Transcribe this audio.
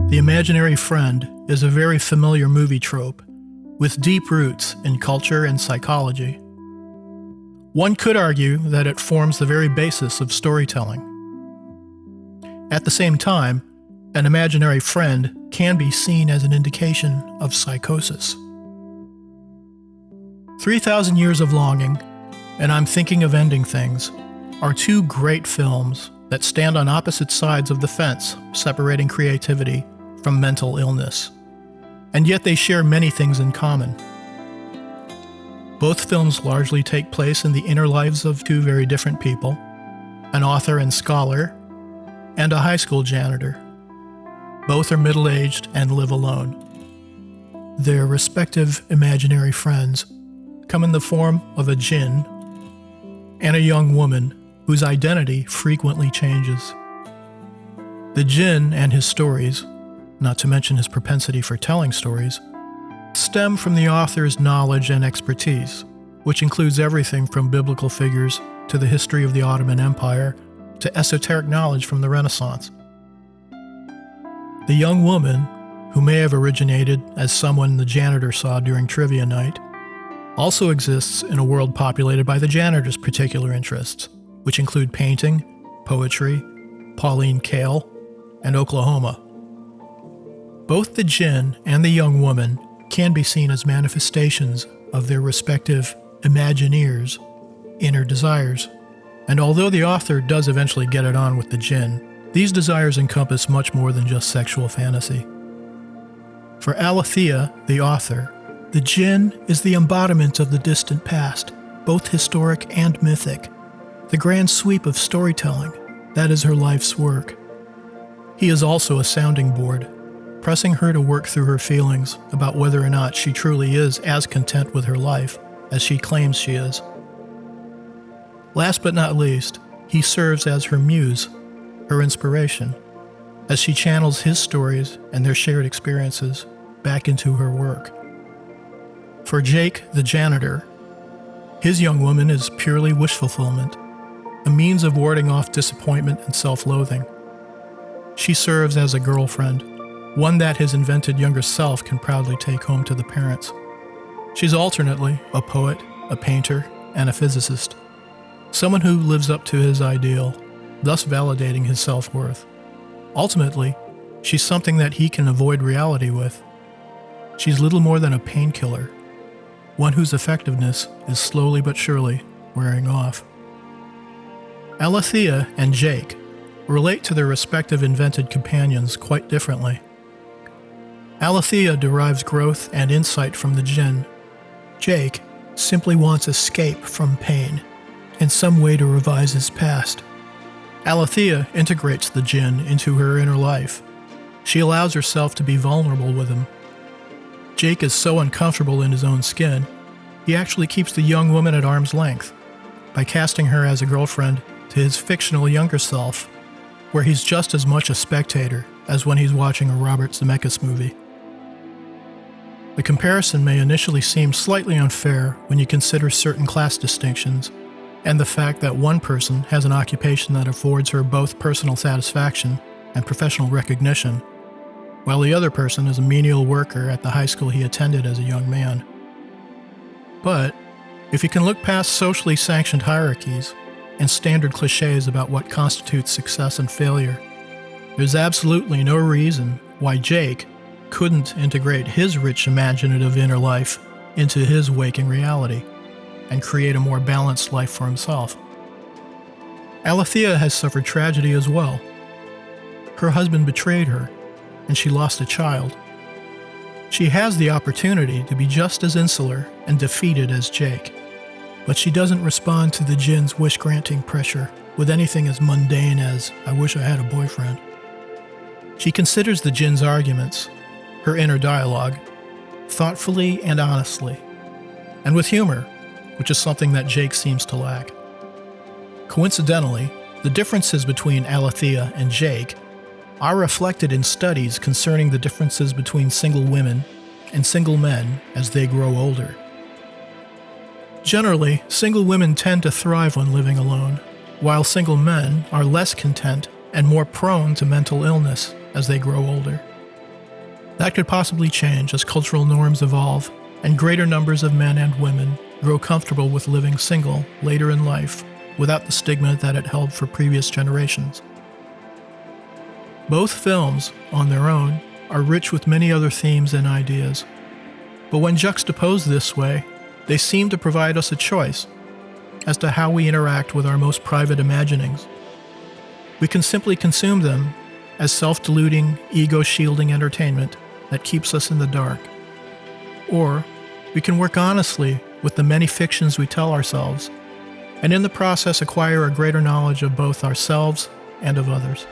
The imaginary friend is a very familiar movie trope with deep roots in culture and psychology. One could argue that it forms the very basis of storytelling. At the same time, an imaginary friend can be seen as an indication of psychosis. 3,000 Years of Longing and I'm Thinking of Ending Things are two great films that stand on opposite sides of the fence, separating creativity from mental illness. And yet they share many things in common. Both films largely take place in the inner lives of two very different people, an author and scholar, and a high school janitor. Both are middle-aged and live alone. Their respective imaginary friends come in the form of a djinn and a young woman whose identity frequently changes. The djinn and his stories, not to mention his propensity for telling stories, stem from the author's knowledge and expertise, which includes everything from biblical figures to the history of the Ottoman Empire to esoteric knowledge from the Renaissance. The young woman, who may have originated as someone the janitor saw during trivia night, also exists in a world populated by the janitor's particular interests, which include painting, poetry, Pauline Kael, and Oklahoma. Both the djinn and the young woman can be seen as manifestations of their respective Imagineers' inner desires. And although the author does eventually get it on with the djinn, these desires encompass much more than just sexual fantasy. For Alethea, the author, the djinn is the embodiment of the distant past, both historic and mythic, the grand sweep of storytelling. That is her life's work. He is also a sounding board, pressing her to work through her feelings about whether or not she truly is as content with her life as she claims she is. Last but not least, he serves as her muse, her inspiration, as she channels his stories and their shared experiences back into her work. For Jake, the janitor, his young woman is purely wish fulfillment, a means of warding off disappointment and self-loathing. She serves as a girlfriend, one that his invented younger self can proudly take home to the parents. She's alternately a poet, a painter, and a physicist, someone who lives up to his ideal, thus validating his self-worth. Ultimately, she's something that he can avoid reality with. She's little more than a painkiller, one whose effectiveness is slowly but surely wearing off. Alethea and Jake relate to their respective invented companions quite differently. Alethea derives growth and insight from the djinn. Jake simply wants escape from pain and some way to revise his past. Alethea integrates the djinn into her inner life. She allows herself to be vulnerable with him. Jake is so uncomfortable in his own skin, he actually keeps the young woman at arm's length by casting her as a girlfriend to his fictional younger self, where he's just as much a spectator as when he's watching a Robert Zemeckis movie. The comparison may initially seem slightly unfair when you consider certain class distinctions and the fact that one person has an occupation that affords her both personal satisfaction and professional recognition, while the other person is a menial worker at the high school he attended as a young man. But if you can look past socially sanctioned hierarchies and standard cliches about what constitutes success and failure, there's absolutely no reason why Jake couldn't integrate his rich imaginative inner life into his waking reality and create a more balanced life for himself. Alethea has suffered tragedy as well. Her husband betrayed her, and she lost a child. She has the opportunity to be just as insular and defeated as Jake, but she doesn't respond to the djinn's wish-granting pressure with anything as mundane as, "I wish I had a boyfriend." She considers the djinn's arguments, her inner dialogue, thoughtfully and honestly, and with humor, which is something that Jake seems to lack. Coincidentally, the differences between Alethea and Jake are reflected in studies concerning the differences between single women and single men as they grow older. Generally, single women tend to thrive when living alone, while single men are less content and more prone to mental illness as they grow older. That could possibly change as cultural norms evolve and greater numbers of men and women grow comfortable with living single later in life without the stigma that it held for previous generations. Both films, on their own, are rich with many other themes and ideas, but when juxtaposed this way, they seem to provide us a choice as to how we interact with our most private imaginings. We can simply consume them as self-deluding, ego-shielding entertainment that keeps us in the dark. Or we can work honestly with the many fictions we tell ourselves, and in the process acquire a greater knowledge of both ourselves and of others.